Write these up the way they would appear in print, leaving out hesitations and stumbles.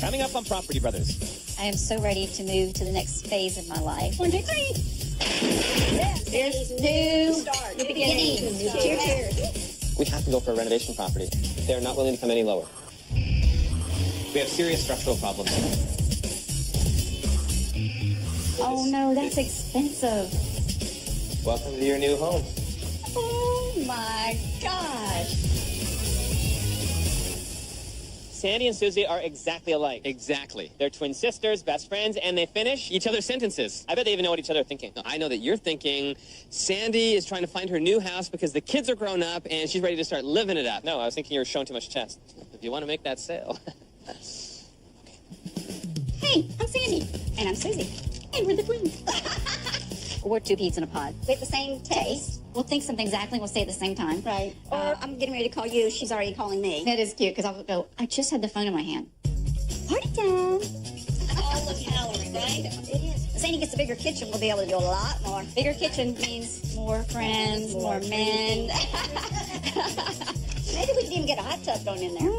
Coming up on Property Brothers. I am so ready to move to the next phase of my life. 1, 2, 3. There's new beginnings. We have to go for a renovation property. They're not willing to come any lower. We have serious structural problems. Oh no, that's expensive. Welcome to your new home. Oh my gosh. Sandy and Susie are exactly alike. Exactly. They're twin sisters, best friends, and they finish each other's sentences. I bet they even know what each other are thinking. No, I know that you're thinking, Sandy is trying to find her new house because the kids are grown up and she's ready to start living it up. No, I was thinking you were showing too much chest. If you want to make that sale. Hey, I'm Sandy. And I'm Susie. And we're the twins. We're two peas in a pod. We have the same taste. We'll think something exactly, we'll say it at the same time. Right. Or I'm getting ready to call you. She's already calling me. That is cute, because I'll go, I just had the phone in my hand. Party time. All the calories, right? It is. If Sandy gets a bigger kitchen, we'll be able to do a lot more. Bigger kitchen means more friends, more men. Maybe we can even get a hot tub thrown in there.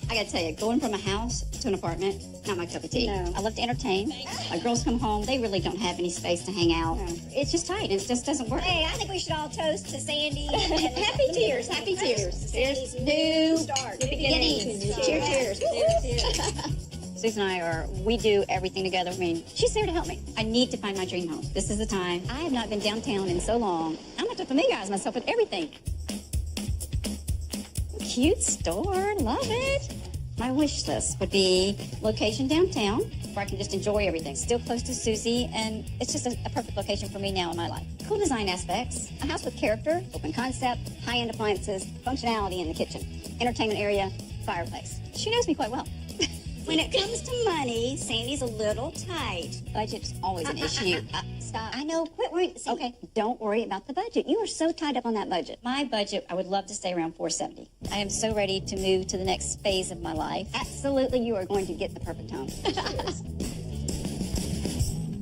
I gotta tell you, going from a house to an apartment, not my cup of tea. No. I love to entertain. My girls come home, they really don't have any space to hang out. No. It's just tight, it just doesn't work. Hey, I think we should all toast to Sandy. Happy tears, happy tears. There's new beginnings. Cheers. Susan and I we do everything together. I mean, she's there to help me. I need to find my dream home. This is the time. I have not been downtown in so long. I'm going to familiarize myself with everything. Cute store, love it. My wish list would be location downtown where I can just enjoy everything. Still close to Susie, and it's just a perfect location for me now in my life. Cool design aspects, a house with character, open concept, high-end appliances, functionality in the kitchen, entertainment area, fireplace. She knows me quite well. When it comes to money, Sandy's a little tight. Budget's always an issue. Stop. I know. Quit worrying. See, Okay, don't worry about the budget. You are so tied up on that budget. My budget, I would love to stay around $470. I am so ready to move to the next phase of my life. absolutely, you are going to get the perfect home.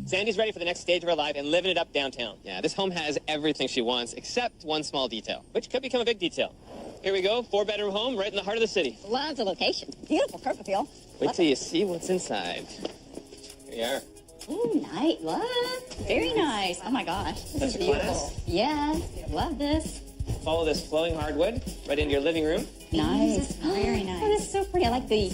Sandy's ready for the next stage of her life and living it up downtown. Yeah, this home has everything she wants except one small detail, which could become a big detail. Here we go, 4-bedroom home right in the heart of the city. Love the location. Beautiful curb appeal. Wait till you see what's inside. Here you are. Ooh, nice. Love. Very nice. Oh my gosh. This That's is beautiful. class. Yeah, love this. Follow this flowing hardwood right into your living room. Nice. Very nice. Oh, this is so pretty. I like the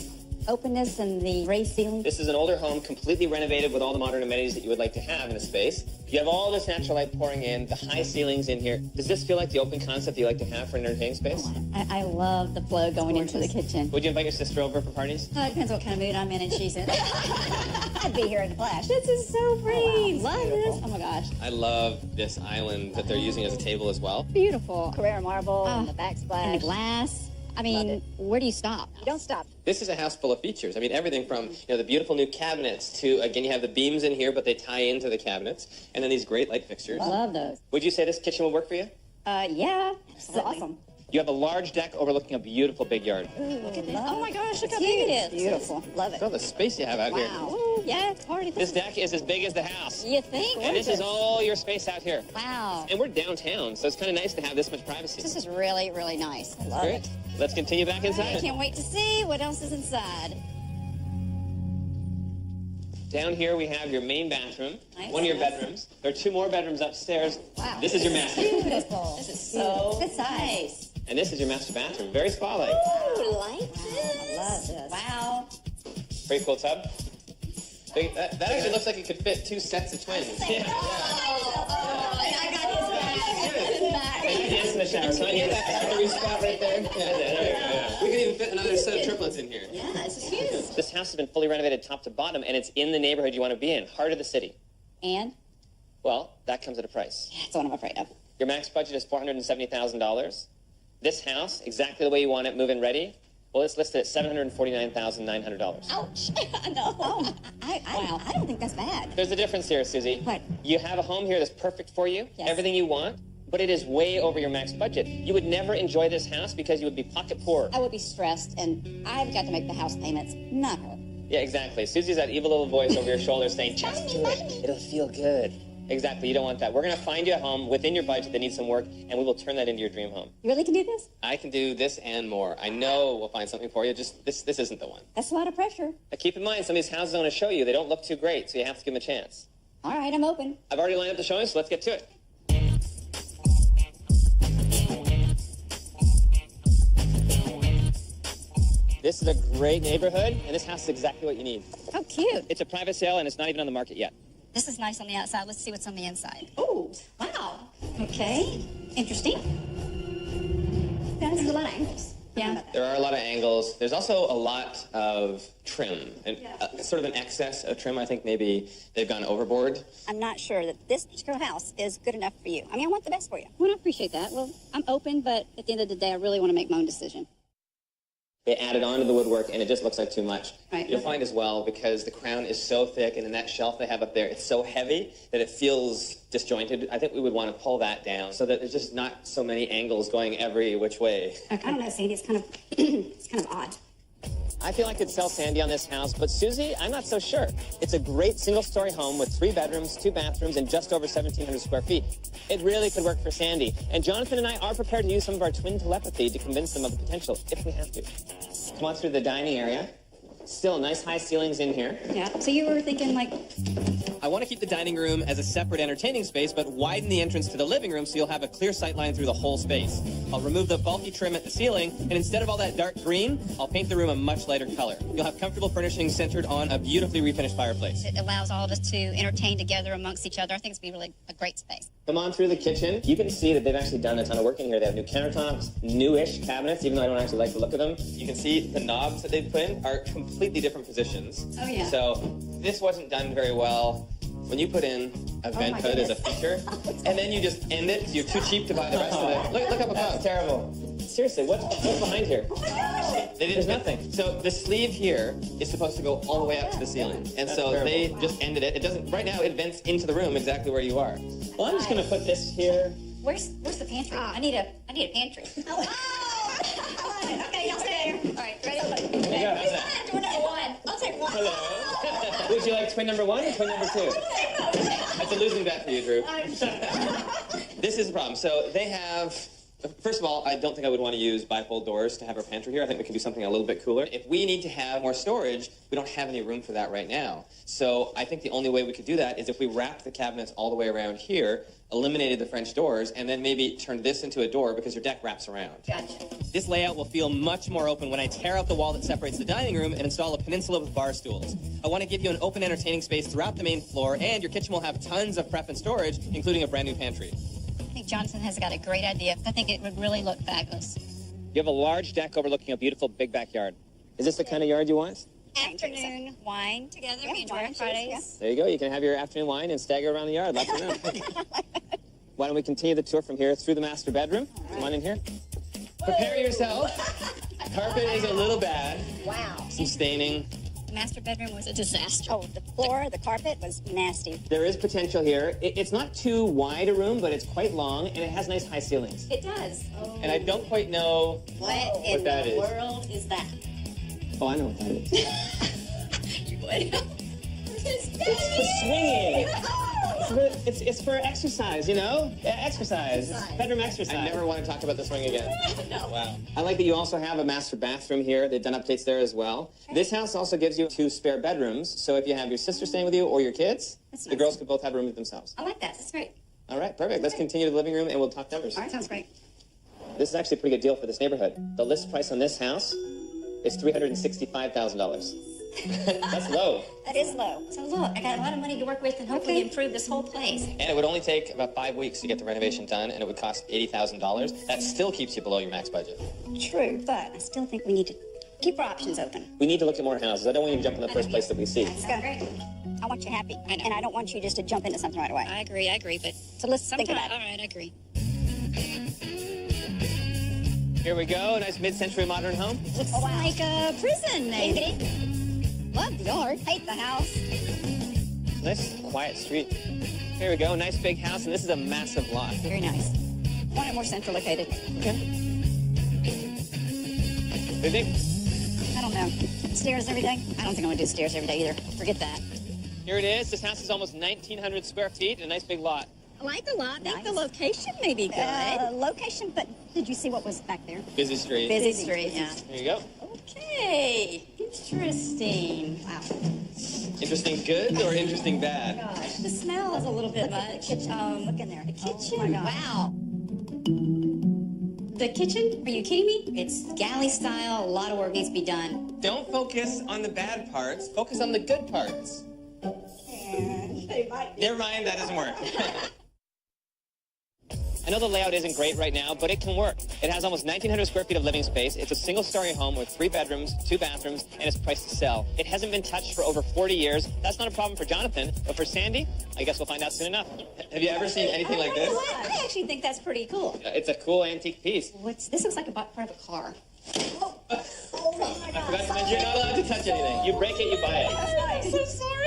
openness and the raised ceiling. This is an older home, completely renovated with all the modern amenities that you would like to have in a space. You have all this natural light pouring in, the high ceilings in here. Does this feel like the open concept you like to have for an entertaining space? I love the flow going into the kitchen. Would you invite your sister over for parties? It depends what kind of mood I'm in and she's in. I'd be here in a flash. This is so pretty. wow. Love Beautiful. this. Oh my gosh. I love this island that they're using as a table as well. Beautiful. Carrara marble and the And backsplash. the glass. I Love mean, it. where do you stop? You don't stop. This is a house full of features. I mean, everything from, the beautiful new cabinets to, again, you have the beams in here, but they tie into the cabinets. And then these great light fixtures. Love those. Would you say this kitchen would work for you? Yeah. This is Absolutely. awesome. You have a large deck overlooking a beautiful big yard. Look at this. Oh my gosh, look how It's big it huge. is. Beautiful. Love Look at all it. the space you have out here. Wow. Ooh, yeah, it's party. This deck is as big as the house. You think? And this is all your space out here. Wow. And we're downtown, so it's kind of nice to have this much privacy. This is really, really nice. I love Great. it. Let's continue back I inside. can't wait to see what else is inside. Down here we have your main bathroom, Nice. one of your bedrooms. There are 2 more bedrooms upstairs. Wow. This is your master. Beautiful. This is so Good size. nice. And this is your master bathroom. Very spa-like. Ooh, like this. Love this. Wow. Very cool tub. Big, that actually looks like it could fit 2 sets of twins. Yeah. I got And you dance in the shower, so I need that every spot right there. Yeah. We could even fit another set of triplets in here. Yeah, this is huge. This house has been fully renovated top to bottom, and it's in the neighborhood you want to be in, heart of the city. And Well, that comes at a price. that's what I'm afraid of. Your max budget is $470,000. This house, exactly the way you want it, move-in ready, well, it's listed at $749,900. Ouch. No. Wow. I don't think that's bad. There's a difference here, Susie. What? You have a home here that's perfect for you, Yes. everything you want, but it is way over your max budget. You would never enjoy this house because you would be pocket poor. I would be stressed, and I've got to make the house payments, not her. Yeah, exactly. Susie's that evil little voice over your shoulder saying, just do it. It'll feel good. Exactly, you don't want that. We're going to find you a home within your budget that needs some work, and we will turn that into your dream home. You really can do this? I can do this and more. I know we'll find something for you, just this isn't the one. That's a lot of pressure. Now keep in mind, some of these houses I want to show you, they don't look too great, so you have to give them a chance. All right, I'm open. I've already lined up the showing, so let's get to it. This is a great neighborhood, and this house is exactly what you need. How cute. It's a private sale, and it's not even on the market yet. This is nice on the outside. Let's see what's on the inside. Oh, wow. Okay. Interesting. There's a lot of angles. Yeah. There are a lot of angles. There's also a lot of trim, and sort of an excess of trim. I think maybe they've gone overboard. I'm not sure that this particular house is good enough for you. I mean, I want the best for you. Well, I appreciate that. Well, I'm open, but at the end of the day, I really want to make my own decision. They added on to the woodwork, and it just looks like too much. Right. You'll find as well, because the crown is so thick, and in that shelf they have up there, it's so heavy that it feels disjointed. I think we would want to pull that down so that there's just not so many angles going every which way. I don't know, Sandy. It's kind of, it's kind of odd. I feel I could sell Sandy on this house, but Susie, I'm not so sure. It's a great single-story home with 3 bedrooms, 2 bathrooms, and just over 1,700 square feet. It really could work for Sandy. And Jonathan and I are prepared to use some of our twin telepathy to convince them of the potential, if we have to. Come on through the dining area. Still nice high ceilings in here. Yeah. So you were thinking, like... I want to keep the dining room as a separate entertaining space, but widen the entrance to the living room so you'll have a clear sight line through the whole space. I'll remove the bulky trim at the ceiling, and instead of all that dark green, I'll paint the room a much lighter color. You'll have comfortable furnishings centered on a beautifully refinished fireplace. It allows all of us to entertain together amongst each other. I think it's be really a great space. Come on through the kitchen. You can see that they've actually done a ton of work in here. They have new countertops, newish cabinets, even though I don't actually like the look of them. You can see the knobs that they've put in are completely different positions. Oh, yeah. So this wasn't done very well. When you put in a vent hood as a feature, and then you just end it, you're too cheap to buy the rest of it. Look up above. That's terrible. Seriously, what's behind here? There's nothing. So the sleeve here is supposed to go all the way up to the ceiling. And so they just ended it. It doesn't, right now it vents into the room exactly where you are. Well, I'm just gonna put this here. Where's the pantry? I need a pantry. Okay, y'all stay there. All right, ready? There you go. How's that? Twin number 1. I'll take 1. Hello. Would you like twin number 1 or twin number 2? That's a losing bet for you, Drew. This is the problem. So they have... First of all, I don't think I would want to use bifold doors to have our pantry here. I think we can do something a little bit cooler. If we need to have more storage, we don't have any room for that right now. So I think the only way we could do that is if we wrapped the cabinets all the way around here, eliminated the French doors, and then maybe turned this into a door because your deck wraps around. Gotcha. This layout will feel much more open when I tear out the wall that separates the dining room and install a peninsula with bar stools. I want to give you an open entertaining space throughout the main floor, and your kitchen will have tons of prep and storage, including a brand new pantry. I think Jonathan has got a great idea. I think it would really look fabulous. You have a large deck overlooking a beautiful big backyard. Is this the kind of yard you want? Afternoon wine together. Yeah, We enjoy wine our and Fridays. cheese, There you go. You can have your afternoon wine and stagger around the yard. Lots of room. Why don't we continue the tour from here through the master bedroom? Come on in here. Prepare yourself. Carpet is a little bad. Wow. Some staining. The master bedroom was a disaster. Oh, the floor, the carpet was nasty. There is potential here. It's not too wide a room, but it's quite long, and it has nice high ceilings. It does. And I don't quite know What in that the is. world is that? Oh, I know what that is. You would. It's for swinging. It's for exercise, you know? Exercise. Bedroom exercise. I never want to talk about the swing again. No. Wow. I like that you also have a master bathroom here. They've done updates there as well. This house also gives you 2 spare bedrooms, so if you have your sister staying with you or your kids, That's the nice. girls could both have a room to themselves. I like that. That's great. All right, perfect. Let's continue to the living room and we'll talk numbers. All right, sounds great. This is actually a pretty good deal for this neighborhood. The list price on this house is $365,000. That's low. That is low. So look, I got a lot of money to work with and hopefully improve this whole place. And it would only take about 5 weeks to get the renovation done, and it would cost $80,000. That still keeps you below your max budget. True, but I still think we need to keep our options open. We need to look at more houses. I don't want you to jump in the first place that we see. Let's go. I want you happy, I know. and I don't want you just to jump into something right away. I agree, but So let's think about all it. right, I agree. Here we go, a nice mid-century modern home. Looks like a prison, maybe. Love the yard. Hate the house. Nice, quiet street. Here we go, nice big house, and this is a massive lot. Very nice. Want it more central located. Okay. What do you think? I don't know. Stairs every day? I don't think I want to do stairs every day either. Forget that. Here it is. This house is almost 1,900 square feet and a nice big lot. I like the lot. I think the location may be good. Location, but did you see what was back there? Busy street. Busy street, yeah. There you go. Okay, interesting. Wow. Interesting good or interesting bad? Gosh, the smell is a little bit much. Look in there. The kitchen. Wow. The kitchen? Are you kidding me? It's galley style. A lot of work needs to be done. Don't focus on the bad parts. Focus on the good parts. Never mind, that doesn't work. I know the layout isn't great right now, but it can work. It has almost 1,900 square feet of living space. It's a single-story home with 3 bedrooms, 2 bathrooms, and it's priced to sell. It hasn't been touched for over 40 years. That's not a problem for Jonathan, but for Sandy, I guess we'll find out soon enough. Have you ever seen anything like this? I actually think that's pretty cool. It's a cool antique piece. This looks like a part of a car. Oh my I forgot to mention you're not allowed to touch anything. You break it, you buy it. I'm so sorry.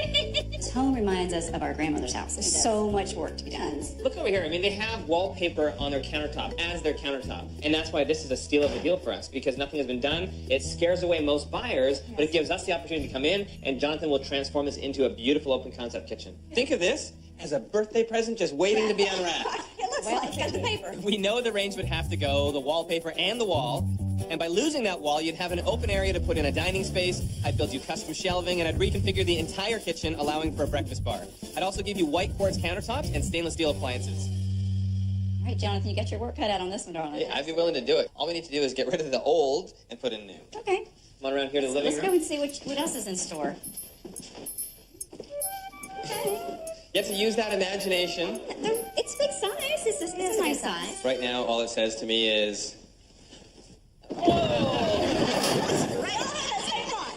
This home reminds us of our grandmother's house. There's so much work to be done. Look over here. I mean, they have wallpaper on their countertop as their countertop. And that's why this is a steal of a deal for us, because nothing has been done. It scares away most buyers, but it gives us the opportunity to come in, and Jonathan will transform this into a beautiful open concept kitchen. Think of this as a birthday present just waiting to be unwrapped. It looks like it's got the paper. We know the range would have to go, the wallpaper and the wall. And by losing that wall, you'd have an open area to put in a dining space. I'd build you custom shelving, and I'd reconfigure the entire kitchen, allowing for a breakfast bar. I'd also give you white quartz countertops and stainless steel appliances. All right, Jonathan, you got your work cut out on this one, darling. Hey, I'd be willing to do it. All we need to do is get rid of the old and put in new. Okay. Come on around here to the living Let's room. go and see what else is in store. You have to use that imagination. It's big size. It's a nice size. Right now, all it says to me is...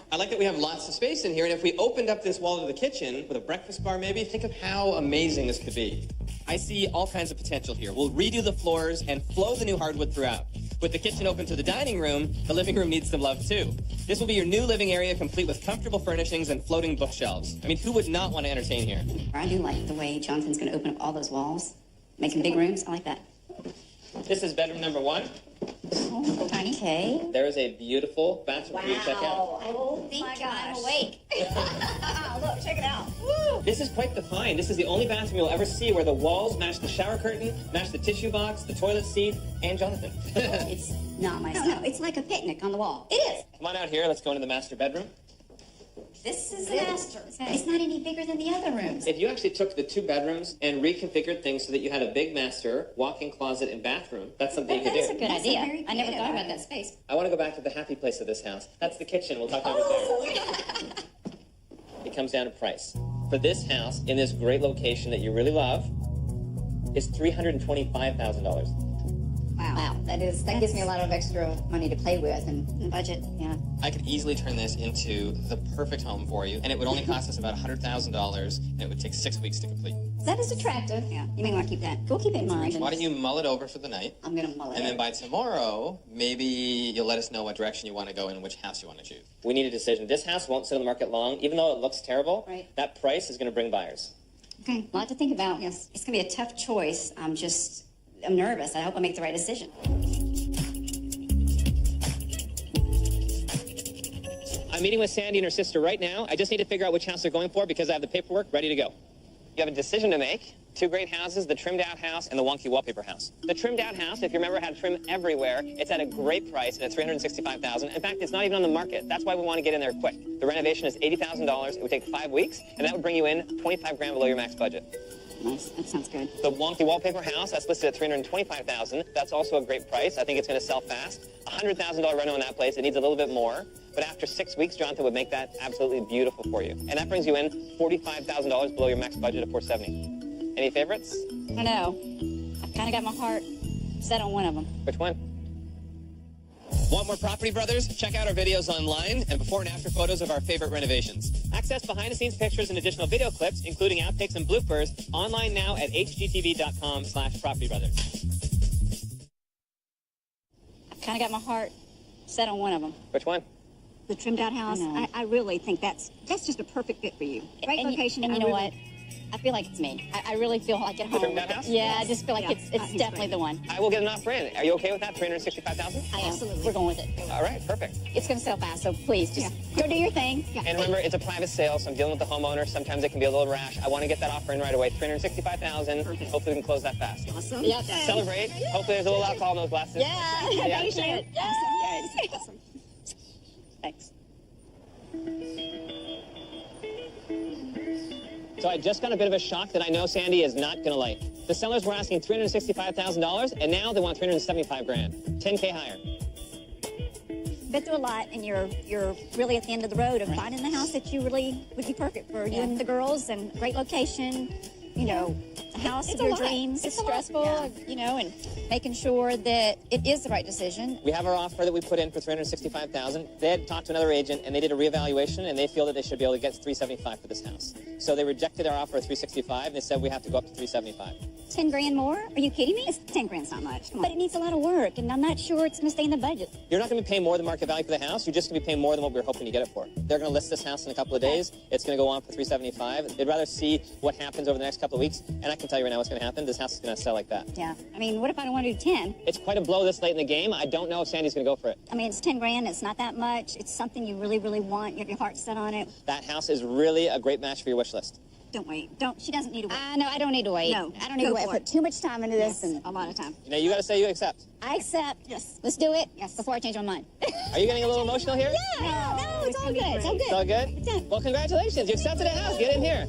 I like that we have lots of space in here, and if we opened up this wall to the kitchen with a breakfast bar maybe, think of how amazing this could be. I see all kinds of potential here. We'll redo the floors and flow the new hardwood throughout. With the kitchen open to the dining room, the living room needs some love too. This will be your new living area, complete with comfortable furnishings and floating bookshelves. I mean, who would not want to entertain here? I do like the way Jonathan's going to open up all those walls, making big rooms. I like that. This is bedroom number 1. Oh, okay. There is a beautiful bathroom for you to check out. Oh, my thank God gosh. I'm awake. Look, check it out. Woo. This is quite the find. This is the only bathroom you'll ever see where the walls match the shower curtain, match the tissue box, the toilet seat, and Jonathan. It's not my style. No, it's like a picnic on the wall. It is. Come on out here. Let's go into the master bedroom. This is the master. It's not any bigger than the other rooms. If you actually took the 2 bedrooms and reconfigured things so that you had a big master, walk-in closet, and bathroom, that's something you could That's a do. good idea. very I never creative. thought about that space. I want to go back to the happy place of this house. That's the kitchen. We'll talk about it there. It comes down to price. For this house, in this great location that you really love, is $325,000. Wow. That gives me a lot of extra money to play with and the budget. Yeah. I could easily turn this into the perfect home for you, and it would only cost us about $100,000, and it would take 6 weeks to complete. That is attractive. Yeah. You may want to keep that. We'll keep it in mind. Why don't you mull it over for the night? I'm going to mull it. And then by tomorrow, maybe you'll let us know what direction you want to go and which house you want to choose. We need a decision. This house won't sit on the market long. Even though it looks terrible, Right. that price is going to bring buyers. Okay. A lot to think about. Yes. It's going to be a tough choice. I'm nervous. I hope I make the right decision. I'm meeting with Sandy and her sister right now. I just need to figure out which house they're going for because I have the paperwork ready to go. You have a decision to make. 2 great houses, the trimmed out house and the wonky wallpaper house. The trimmed out house, if you remember, had trim everywhere. It's at a great price at $365,000. In fact, it's not even on the market. That's why we want to get in there quick. The renovation is $80,000. It would take 5 weeks, and that would bring you in 25 grand below your max budget. Nice. That sounds good. The wonky wallpaper house, that's listed at $325,000. That's also a great price. I think it's going to sell fast. $100,000 reno on that place. It needs a little bit more. But after 6 weeks, Jonathan would make that absolutely beautiful for you. And that brings you in $45,000 below your max budget of $470,000. Any favorites? I don't know. I've kind of got my heart set on one of them. Which one? Want more Property Brothers? Check out our videos online and before and after photos of our favorite renovations. Access behind-the-scenes pictures and additional video clips, including outtakes and bloopers, online now at hgtv.com/propertybrothers. I've kind of got my heart set on one of them. Which one? The trimmed out house. I know. I really think that's just a perfect fit for you. Right And location. you I know really- what? I feel like it's me. I really feel like at home. From that house? Yeah, I just feel like it's definitely the one. I will get an offer in. Are you okay with that? $365,000? I am. Absolutely. We're going with it. All right, perfect. It's going to sell fast, so please just go do your thing. Yeah. And remember, it's a private sale, so I'm dealing with the homeowner. Sometimes it can be a little rash. I want to get that offer in right away. $365,000. Hopefully we can close that fast. Awesome. Yep. Celebrate. Hopefully there's a little alcohol in those glasses. Yeah. Thank you. Yes. Awesome. Thanks. So I just got a bit of a shock that I know Sandy is not going to like. The sellers were asking $365,000, and now they want $375,000. $10K higher. Been through a lot, and you're really at the end of the road of finding the house that you really would be perfect for you and the girls, and great location, you know, the house of your dreams. It's stressful, you know, and making sure that it is the right decision. We have our offer that we put in for $365,000. They had talked to another agent, and they did a reevaluation, and they feel that they should be able to get $375,000 for this house. So they rejected our offer of $365,000, and they said we have to go up to $375,000. 10 grand more? Are you kidding me? It's 10 grand's not much. But it needs a lot of work, and I'm not sure it's going to stay in the budget. You're not going to be paying more than market value for the house. You're just going to be paying more than what we were hoping to get it for. They're going to list this house in a couple of days. It's going to go on for $375,000. They'd rather see what happens over the next couple of weeks, and I can tell you right now what's going to happen. This house is going to sell like that. Yeah. I mean, what if I don't want to do 10? It's quite a blow this late in the game. I don't know if Sandy's going to go for it. I mean, it's 10 grand. It's not that much. It's something you really, really want. You have your heart set on it. That house is really a great match for your wish list. Don't wait. Don't. She doesn't need to wait. No, I don't need to wait. No, I don't need to wait. I put too much time into this, and a lot of time. Now, you got to say you accept. I accept. Yes. Let's do it. Yes. Before I change my mind. Are you getting a little emotional here? Yeah. No, it's all good. It's all good. It's all good? Well, congratulations. You accepted a house. Get in here.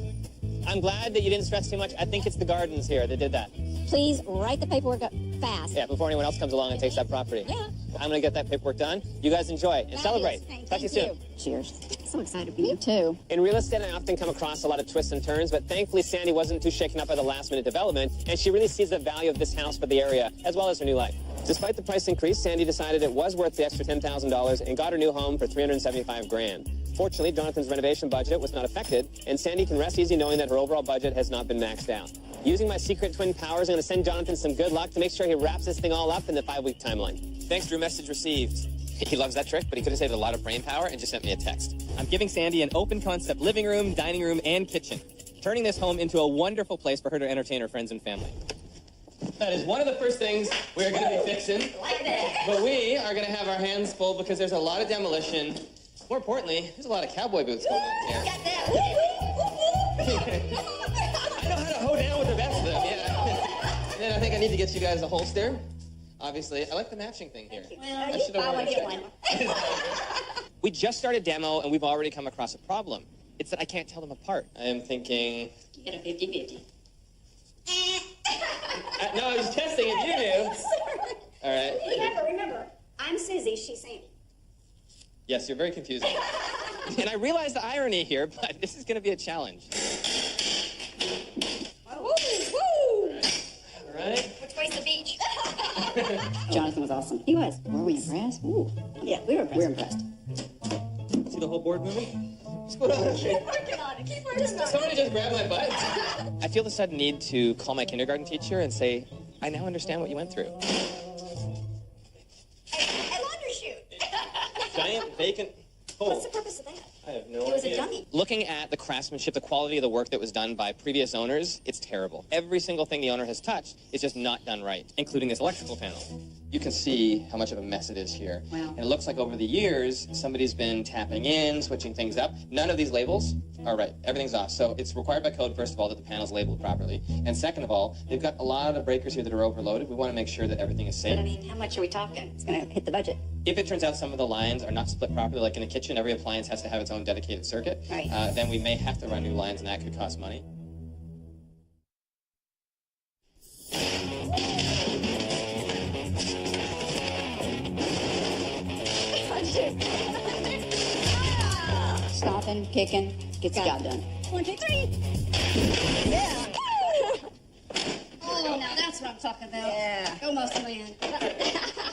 I'm glad that you didn't stress too much. I think it's the gardens here that did that. Please write the paperwork up fast. Yeah, before anyone else comes along and takes that property. Yeah. I'm going to get that paperwork done. You guys enjoy and celebrate. Talk to you soon. Cheers. So excited to be Me here. too. In real estate, I often come across a lot of twists and turns, but thankfully Sandy wasn't too shaken up by the last-minute development, and she really sees the value of this house for the area, as well as her new life. Despite the price increase, Sandy decided it was worth the extra $10,000 and got her new home for $375,000. Fortunately, Jonathan's renovation budget was not affected, and Sandy can rest easy knowing that her overall budget has not been maxed out. Using my secret twin powers, I'm going to send Jonathan some good luck to make sure he wraps this thing all up in the 5-week timeline. Thanks, Drew. Message received. He loves that trick, but he could have saved a lot of brain power and just sent me a text. I'm giving Sandy an open concept living room, dining room, and kitchen, turning this home into a wonderful place for her to entertain her friends and family. That is one of the first things we're going to be fixing. Like that. But we are going to have our hands full because there's a lot of demolition. More importantly, there's a lot of cowboy boots going on here. Got that. I know how to hoe down with the best of them, yeah. And then I think I need to get you guys a holster. Obviously, I like the matching thing here. Well, I should have I worn want a to check. get one. We just started demo, and we've already come across a problem. It's that I can't tell them apart. I am thinking... You get a 50-50. No, I was testing if you knew. All right. Remember, I'm Susy. She's Sandy. Yes, you're very confusing. And I realize the irony here, but this is going to be a challenge. Woo! Woo! All right. Which way's the beach? Jonathan was awesome. He was. Were we impressed? Ooh. Yeah, we were impressed. We're impressed. See the whole board moving? What's going on? Keep working on it. Keep working on it. Somebody just grabbed my butt. I feel the sudden need to call my kindergarten teacher and say, I now understand what you went through. A laundry chute. Giant vacant hole. What's the purpose of that? I have no It was a idea. dummy. Looking at the craftsmanship, the quality of the work that was done by previous owners, it's terrible. Every single thing the owner has touched is just not done right, including this electrical panel. You can see how much of a mess it is here. Wow. And it looks like over the years, somebody's been tapping in, switching things up. None of these labels are right. Everything's off. So it's required by code, first of all, that the panel's labeled properly. And second of all, they've got a lot of breakers here that are overloaded. We want to make sure that everything is But I safe. mean, how much are we talking? It's going to hit the budget. If it turns out some of the lines are not split properly, like in a kitchen, every appliance has to have its own dedicated circuit, Right. Then we may have to run new lines, and that could cost money. Stomping, kicking, gets the job done. 1, 2, 3. Yeah. Oh, now that's what I'm talking about. Yeah. Go, muscle man.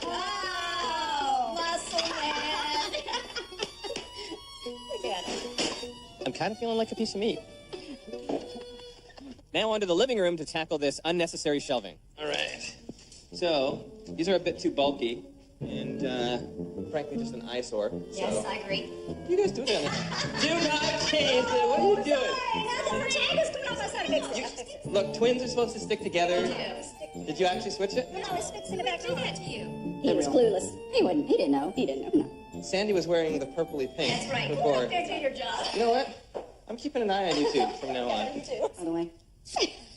Wow! Muscle man. Look at it. I'm kind of feeling like a piece of meat. Now onto the living room to tackle this unnecessary shelving. All right. So, these are a bit too bulky, and frankly, just an eyesore. Yes, So, I agree. what are you guys doing down there? Do not change it. What are you doing? Now the potato is coming off my side. Look, twins are supposed to stick together. Did you actually switch it? No, it's fixing it back to you. He was clueless. He didn't know. No. Sandy was wearing the purpley pink That's right. Go before. up there, do your job. You know what? I'm keeping an eye on you two from now on. You too. By the way.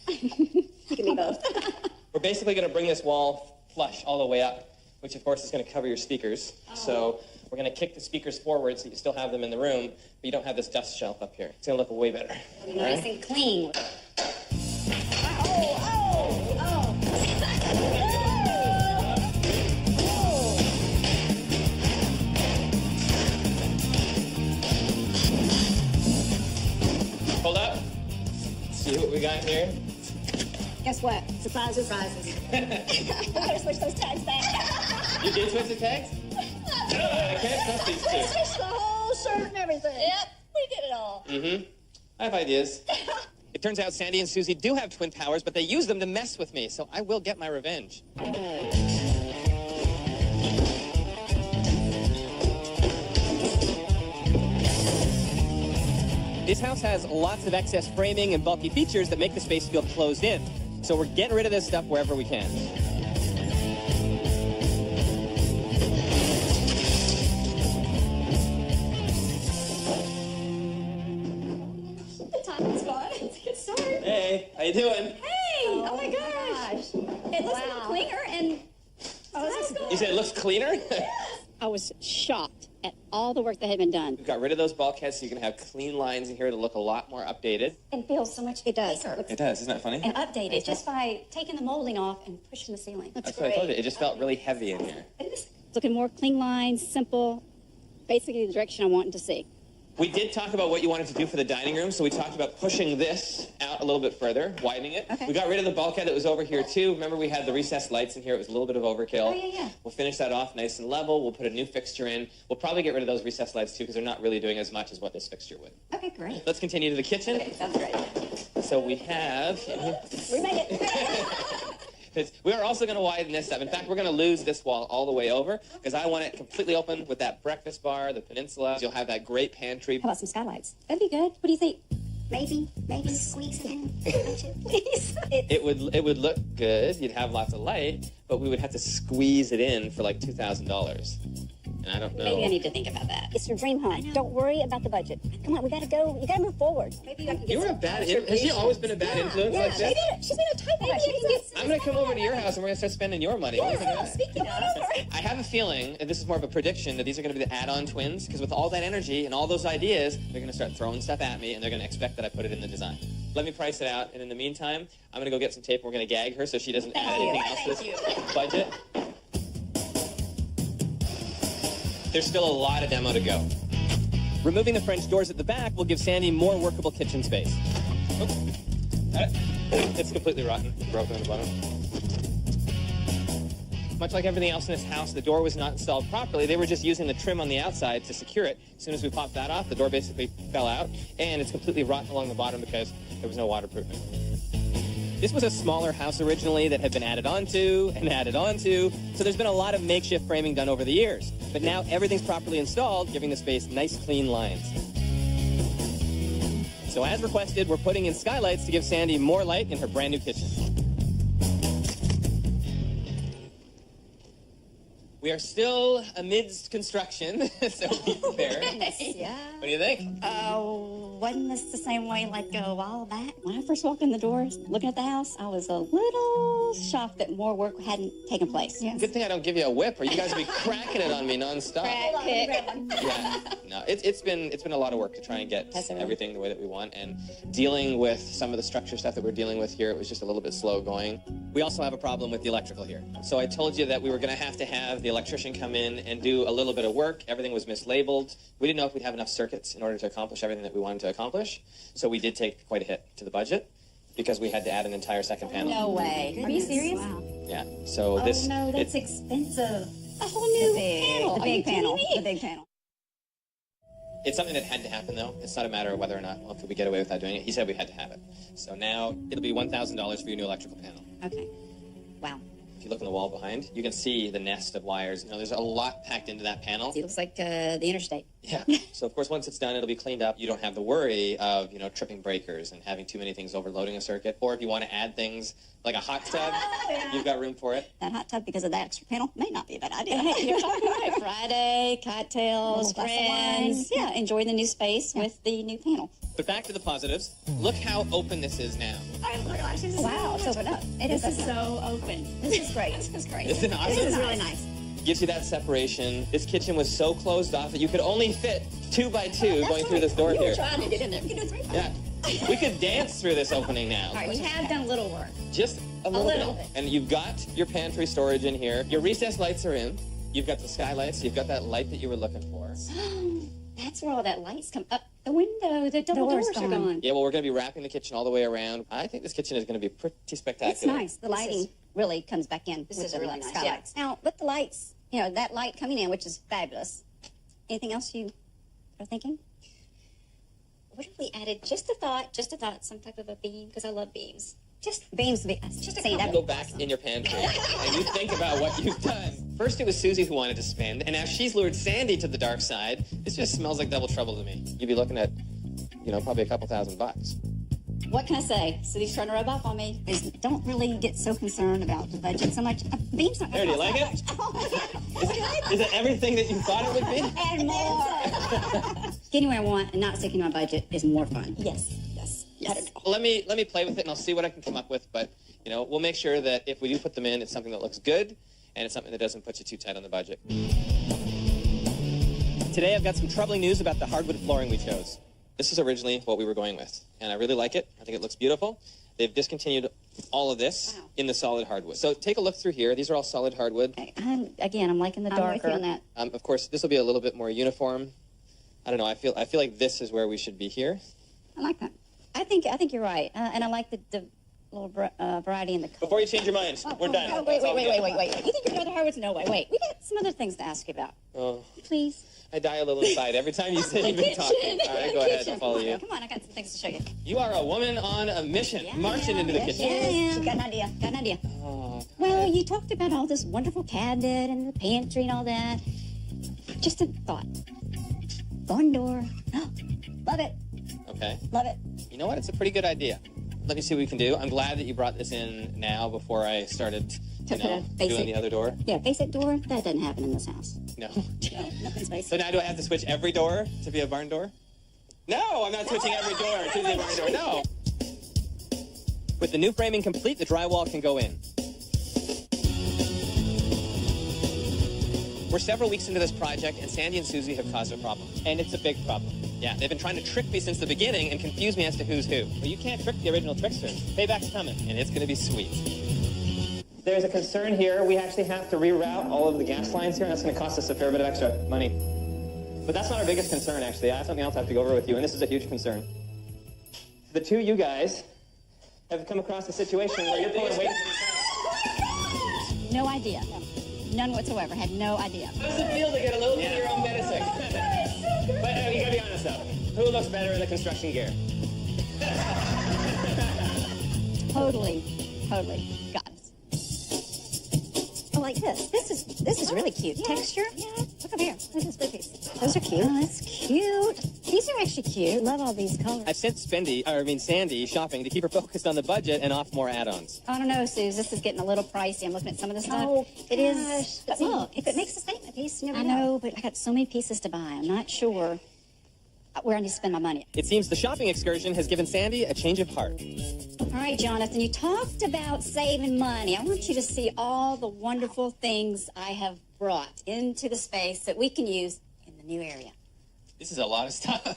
You can be both. We're basically going to bring this wall flush all the way up, which of course is going to cover your speakers. So we're going to kick the speakers forward so you still have them in the room, but you don't have this dust shelf up here. It's going to look way better. Nice and clean. Hold up. See what we got here? Guess what? Surprises. I better switch those tags back. You did switch the tags? I can't trust these two. Switch the whole shirt and everything. Yep, we did it all. Mm-hmm. I have ideas. It turns out Sandy and Susie do have twin towers, but they use them to mess with me, so I will get my revenge. This house has lots of excess framing and bulky features that make the space feel closed in. So we're getting rid of this stuff wherever we can. The timing's fun. It's a good start. Hey, how you doing? Hey! Oh my gosh. It looks a little cleaner, and You said it looks cleaner? I was shocked at all the work that had been done. We've got rid of those bulkheads so you can have clean lines in here to look a lot more updated. It feels so much. It does. It does, isn't that funny? And updated just by taking the molding off and pushing the ceiling. That's what I told you. It just felt really heavy in here. Looking more clean lines, simple, basically the direction I wanted to see. We did talk about what you wanted to do for the dining room, so we talked about pushing this out a little bit further, widening it. Okay. We got rid of the bulkhead that was over here, too. Remember we had the recessed lights in here. It was a little bit of overkill. Oh, yeah. We'll finish that off nice and level. We'll put a new fixture in. We'll probably get rid of those recessed lights, too, because they're not really doing as much as what this fixture would. Okay, great. Let's continue to the kitchen. Okay, sounds great. So we have... We made it. We are also going to widen this up. In fact, we're going to lose this wall all the way over because I want it completely open with that breakfast bar, the peninsula. You'll have that great pantry. How about some skylights? That'd be good. What do you think? Maybe squeeze it in. Don't you? Please. It would look good. You'd have lots of light, but we would have to squeeze it in for like $2,000. And I don't know. Maybe I need to think about that. It's your dream home. Don't worry about the budget. Come on, we gotta go. You gotta move forward. Maybe I can get You were a bad. Has she always been a bad influence like this? She's been a type of guy. I'm going to come over to your house and we're going to start spending your money. What do you think of that? Speaking of, I have a feeling, and this is more of a prediction, that these are going to be the add-on twins, because with all that energy and all those ideas, they're going to start throwing stuff at me, and they're going to expect that I put it in the design. Let me price it out, and in the meantime, I'm going to go get some tape, and we're going to gag her so she doesn't add anything else to this budget. There's still a lot of demo to go. Removing the French doors at the back will give Sandy more workable kitchen space. Oops. Got it? It's completely rotten, broken on the bottom. Much like everything else in this house, the door was not installed properly. They were just using the trim on the outside to secure it. As soon as we popped that off, the door basically fell out, and it's completely rotten along the bottom because there was no waterproofing. This was a smaller house originally that had been added onto, so there's been a lot of makeshift framing done over the years. But now everything's properly installed, giving the space nice, clean lines. So as requested, we're putting in skylights to give Sandy more light in her brand new kitchen. We are still amidst construction, so be prepared. Yeah. What do you think? Wasn't this the same way like a while back? When I first walked in the doors, looking at the house, I was a little shocked that more work hadn't taken place. Yes. Good thing I don't give you a whip, or you guys would be cracking it on me nonstop. Yeah, no, it's been a lot of work to try and get everything the way that we want, and dealing with some of the structure stuff that we're dealing with here, it was just a little bit slow going. We also have a problem with the electrical here. So I told you that we were going to have the electrician come in and do a little bit of work. Everything was mislabeled. We didn't know if we'd have enough circuits in order to accomplish everything that we wanted to accomplish. So we did take quite a hit to the budget because we had to add an entire second panel. No way. Are you serious? Wow. Yeah. So this. Oh, no, that's expensive. A whole new panel. A big panel. A big panel. It's something that had to happen, though. It's not a matter of whether or not, well, could we get away without doing it. He said we had to have it. So now it'll be $1,000 for your new electrical panel. Okay. Wow. If you look on the wall behind, you can see the nest of wires. You know, there's a lot packed into that panel. It looks like the interstate. Yeah. So, of course, once it's done, it'll be cleaned up. You don't have the worry of, tripping breakers and having too many things overloading a circuit. Or if you want to add things like a hot tub, you've got room for it. That hot tub, because of that extra panel, may not be a bad idea. Hey, you're talking right. Friday, cocktails, friends. Yeah, enjoy the new space with the new panel. But back to the positives. Look how open this is now. Oh my gosh, wow, it's opened up. This is so open. This is great. This is great. Isn't it awesome? This is really nice. Gives you that separation. This kitchen was so closed off that you could only fit 2 by 2 going through this door You here. were trying to get in there. You can do 3 by 2. Yeah. We could dance through this opening now. All right, you have done a little work. Just a little bit. And you've got your pantry storage in here. Your recessed lights are in. You've got the skylights. You've got that light that you were looking for. That's where all that lights come up. The window, the double doors are gone. Yeah, well, we're going to be wrapping the kitchen all the way around. I think this kitchen is going to be pretty spectacular. It's nice. The lighting really comes back in. This with is the really nice, skylights. yeah. Now, with the lights, that light coming in, which is fabulous. Anything else you are thinking? What if we added just a thought, some type of a beam, because I love beams. Just beams to be. Go back in your pantry and you think about what you've done. First it was Susie who wanted to spend, and now she's lured Sandy to the dark side. This just smells like double trouble to me. You'd be looking at, probably a couple $1,000. What can I say? City's trying to rub off on me. Don't really get so concerned about the budget so much. Beams not. There, do you like it? Is it everything that you thought it would be? And more. Getting what I want and not sticking to my budget is more fun. Yes. Well, let me play with it and I'll see what I can come up with. But we'll make sure that if we do put them in, it's something that looks good and it's something that doesn't put you too tight on the budget. Today I've got some troubling news about the hardwood flooring we chose. This is originally what we were going with, and I really like it. I think it looks beautiful. They've discontinued all of this in the solid hardwood. So take a look through here. These are all solid hardwood. I'm liking the darker. I'm with you on that. Of course, this will be a little bit more uniform. I don't know. I feel like this is where we should be here. I like that. I think you're right, and I like the little variety in the color. Before you change your mind, we're done. Oh, wait. You think you're going to hardwoods? No way. Wait, we got some other things to ask you about. Oh. Please. I die a little inside every time you say you've been talking. All right, go ahead. I'll follow you. Come on, I got some things to show you. You are a woman on a mission, marching into the kitchen. Yeah, she got an idea. Oh, well, you talked about all this wonderful cabinet and the pantry and all that. Just a thought. Barn door. Love it. Okay. Love it. You know what? It's a pretty good idea. Let me see what we can do. I'm glad that you brought this in now before I started, doing the other door. Yeah, basic door. That doesn't happen in this house. No. No, nothing's basic. So now do I have to switch every door to be a barn door? No, I'm not switching every door to be a barn door. No. With the new framing complete, the drywall can go in. We're several weeks into this project, and Sandy and Susie have caused a problem. And it's a big problem. Yeah, they've been trying to trick me since the beginning and confuse me as to who's who. Well, you can't trick the original tricksters. Payback's coming, and it's going to be sweet. There's a concern here. We actually have to reroute all of the gas lines here, and that's going to cost us a fair bit of extra money. But that's not our biggest concern, actually. I have something else I have to go over with you, and this is a huge concern. The two of you guys have come across a situation where you're pulling weight. No idea. None whatsoever. Had no idea. How does it feel to get a little bit of your own medicine? But you gotta be honest though. Who looks better in the construction gear? Totally. Got it. Oh, like this. This is really cute. Texture. Yeah. Look up here. Look at this blue piece. Those are cute. Oh, that's cute. These are actually cute. Love all these colors. I've sent Sandy shopping to keep her focused on the budget and off more add-ons. I don't know, Suze. This is getting a little pricey. I'm looking at some of this stuff. Oh, it is. But look, if it makes a statement piece, you never I know, but I got so many pieces to buy. I'm not sure where I need to spend my money. It seems the shopping excursion has given Sandy a change of heart. All right, Jonathan, you talked about saving money. I want you to see all the wonderful things I have brought into the space that we can use in the new area. This is a lot of stuff.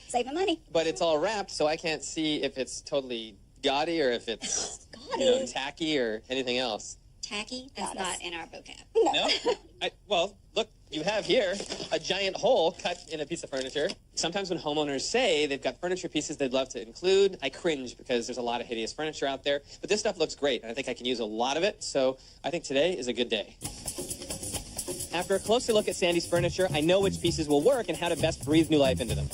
Saving money. But it's all wrapped, so I can't see if it's totally gaudy or if it's tacky or anything else. Tacky? That's not in our vocab. No? Well, look, you have here a giant hole cut in a piece of furniture. Sometimes when homeowners say they've got furniture pieces they'd love to include, I cringe because there's a lot of hideous furniture out there. But this stuff looks great, and I think I can use a lot of it, so I think today is a good day. After a closer look at Sandy's furniture, I know which pieces will work and how to best breathe new life into them.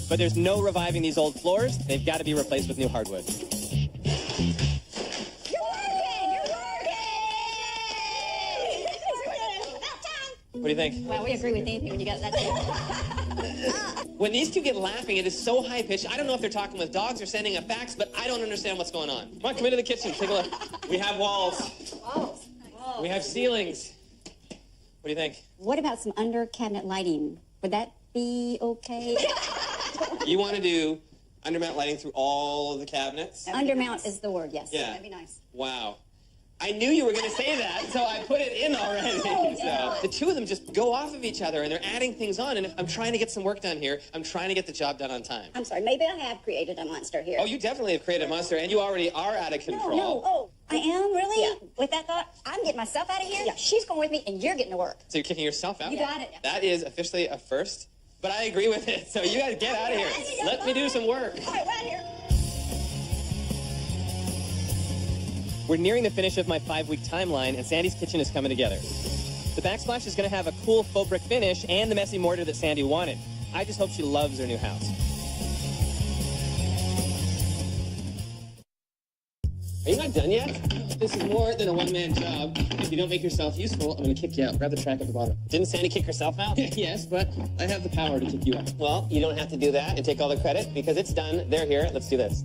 But there's no reviving these old floors. They've got to be replaced with new hardwood. What do you think? Well, we agree with anything when you got that. When these two get laughing, it is so high-pitched. I don't know if they're talking with dogs or sending a fax, but I don't understand what's going on. Come on, come into the kitchen. Take a look. We have walls. Walls. We have ceilings. What do you think? What about some under-cabinet lighting? Would that be okay? You want to do undermount lighting through all of the cabinets? Undermount is the word, yes. Yeah. That'd be nice. Wow. I knew you were going to say that, so I put it in already. So the two of them just go off of each other, and they're adding things on, and I'm trying to get some work done here. I'm trying to get the job done on time. I'm sorry, maybe I have created a monster here. Oh, you definitely have created a monster, and you already are out of control. No. Oh, I am, really? Yeah. With that thought, I'm getting myself out of here. Yeah. She's going with me, and you're getting to work. So you're kicking yourself out? You got it. That is officially a first, but I agree with it. So you got to get out of here. Let me do some work. all right, right here. We're nearing the finish of my 5-week timeline, and Sandy's kitchen is coming together. The backsplash is going to have a cool faux brick finish and the messy mortar that Sandy wanted. I just hope she loves her new house. Are you not done yet? This is more than a one-man job. If you don't make yourself useful, I'm going to kick you out. Grab the track at the bottom. Didn't Sandy kick herself out? Yes, but I have the power to kick you out. Well, you don't have to do that and take all the credit because it's done. They're here. Let's do this.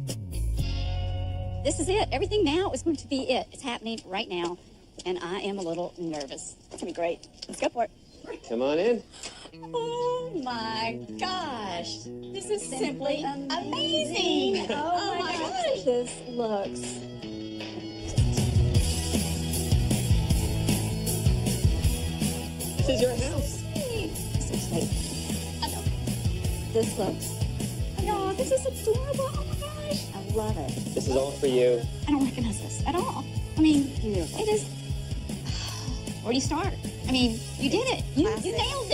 This is it. Everything now is going to be it. It's happening right now, and I am a little nervous. It's gonna be great. Let's go for it. Come on in. Oh, my gosh. This is simply amazing. Oh my gosh. This looks... This is your house. This looks great. I know. This looks... Oh, this is adorable. Oh, my gosh. I love it. This is all for you. I don't recognize this at all. I mean, it is... Where do you start? I mean, you did it. You nailed it. You nailed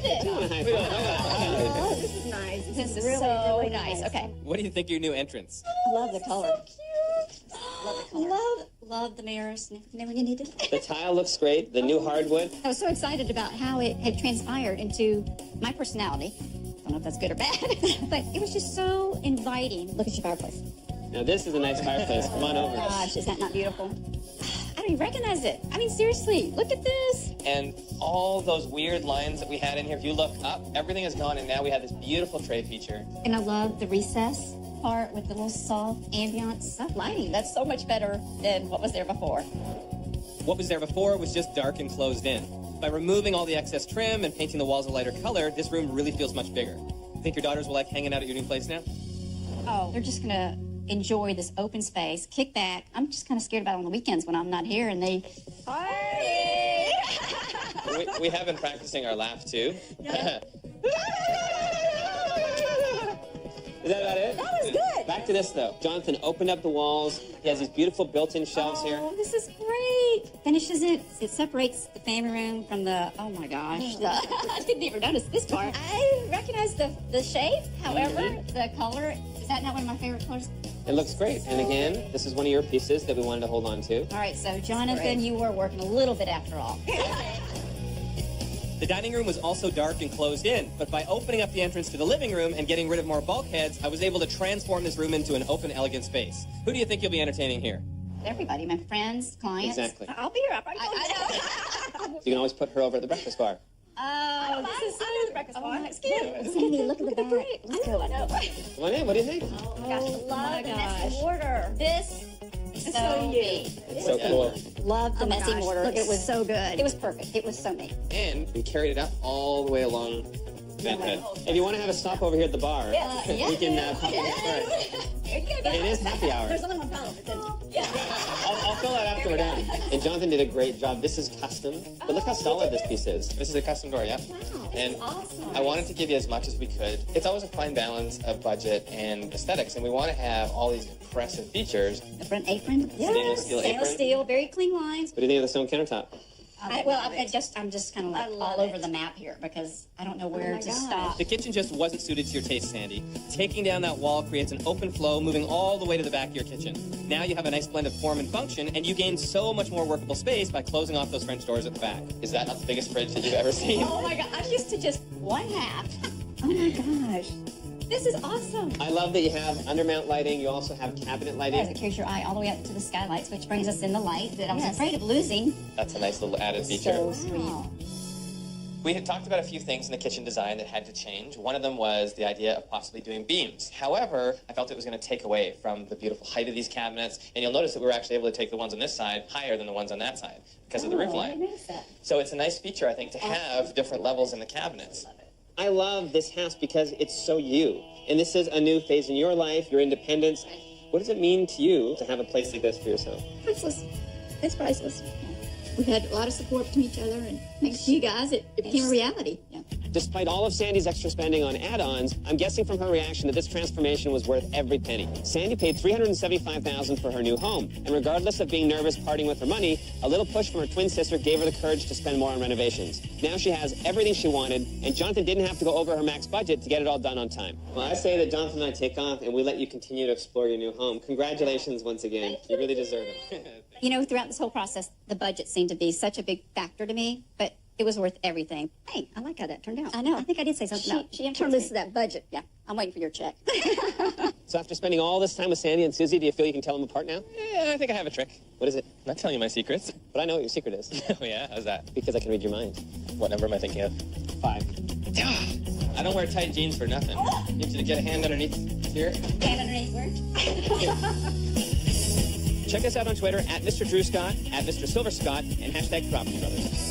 it. Oh, this is nice. This is really, so really nice. Okay. What do you think of your new entrance? I love the color. So cute. Love the color. Love the mirrors and everything we needed. The tile looks great. The new hardwood. I was so excited about how it had transpired into my personality. I don't know if that's good or bad, but it was just so inviting. Look at your fireplace. Now this is a nice fireplace. Come on over. Gosh, is that not beautiful? I don't even recognize it. I mean, seriously, look at this. And all those weird lines that we had in here, if you look up, everything is gone, and now we have this beautiful tray feature. And I love the recess part with the little soft ambiance. Soft lighting. That's so much better than what was there before. What was there before was just dark and closed in. By removing all the excess trim and painting the walls a lighter color, this room really feels much bigger. Think your daughters will like hanging out at your new place now? Oh, they're just gonna enjoy this open space, kick back. I'm just kind of scared about it on the weekends when I'm not here and they party. We have been practicing our laugh too. Is that about it? That was good. Back to this though. Jonathan opened up the walls. He has these beautiful built-in shelves here. Oh, this is great. Finishes it. It separates the family room from the, oh my gosh. I didn't even notice this part. I recognize the shape. However, the color, is that not one of my favorite colors? It looks great. And again, this is one of your pieces that we wanted to hold on to. All right, so Jonathan, you were working a little bit after all. The dining room was also dark and closed in, but by opening up the entrance to the living room and getting rid of more bulkheads, I was able to transform this room into an open, elegant space. Who do you think you'll be entertaining here? Everybody, my friends, clients. Exactly. I'll be here. I know. You can always put her over at the breakfast bar. Oh, this is so I know the breakfast bar. It's cute. Sandy, look at the back. Let's go. I know. Come on in. What do you think? Oh my gosh, I Oh love my the messy gosh. mortar. This is so you. me. It's so cool. Love the Oh my messy gosh, mortar. looks It was so good. It was perfect. It was so me. And we carried it up all the way along that head. If you want to have a stop over here at the bar, we can pop in. There you go. It is happy hour. There's only one bottle. But then, I'll fill that after we're done. And Jonathan did a great job. This is custom, but look how solid this piece is. This is a custom door, yeah? wow, And awesome. I wanted to give you as much as we could. It's always a fine balance of budget and aesthetics, and we want to have all these impressive features. The front apron. Stainless steel Stainless apron. steel, very clean lines. What do you think of the stone countertop? I'm just kind of like I love all over it. the map here because I don't know where my to gosh. stop. The kitchen just wasn't suited to your taste, Sandy. Taking down that wall creates an open flow, moving all the way to the back of your kitchen. Now you have a nice blend of form and function, and you gain so much more workable space by closing off those French doors at the back. Is that not the biggest fridge that you've ever seen? Oh my god, I'm used to just one half. Oh my gosh. This is awesome. I love that you have undermount lighting. You also have cabinet It lighting. carries your eye all the way up to the skylights, which brings us in the light that I was Yes. afraid of losing. That's a nice little added feature. So sweet. We had talked about a few things in the kitchen design that had to change. One of them was the idea of possibly doing beams. However, I felt it was going to take away from the beautiful height of these cabinets, and you'll notice that we were actually able to take the ones on this side higher than the ones on that side because of the roof line. So it's a nice feature, I think, to have different levels in the cabinets. I love this house because it's so you. And this is a new phase in your life, your independence. What does it mean to you to have a place like this for yourself? Priceless. It's priceless. We've had a lot of support from each other, and thanks to you guys, it became a reality. Yeah. Despite all of Sandy's extra spending on add-ons, I'm guessing from her reaction that this transformation was worth every penny. Sandy paid $375,000 for her new home, and regardless of being nervous parting with her money, a little push from her twin sister gave her the courage to spend more on renovations. Now she has everything she wanted, and Jonathan didn't have to go over her max budget to get it all done on time. Well, I say that Jonathan and I take off, and we let you continue to explore your new home. Congratulations once again. You really deserve it. You know, throughout this whole process, the budget seemed to be such a big factor to me, but it was worth everything. Hey, I like how that turned out. I know. I think I did say something about She introduced that budget. Yeah, I'm waiting for your check. So after spending all this time with Sandy and Susie, do you feel you can tell them apart now? Yeah, I think I have a trick. What is it? I'm not telling you my secrets. But I know what your secret is. Oh, yeah? How's that? Because I can read your mind. What number am I thinking of? 5. I don't wear tight jeans for nothing. Need you to get a hand underneath here. Hand underneath where? Check us out on Twitter at Mr. Drew Scott, at Mr. Silver Scott, and hashtag Property Brothers.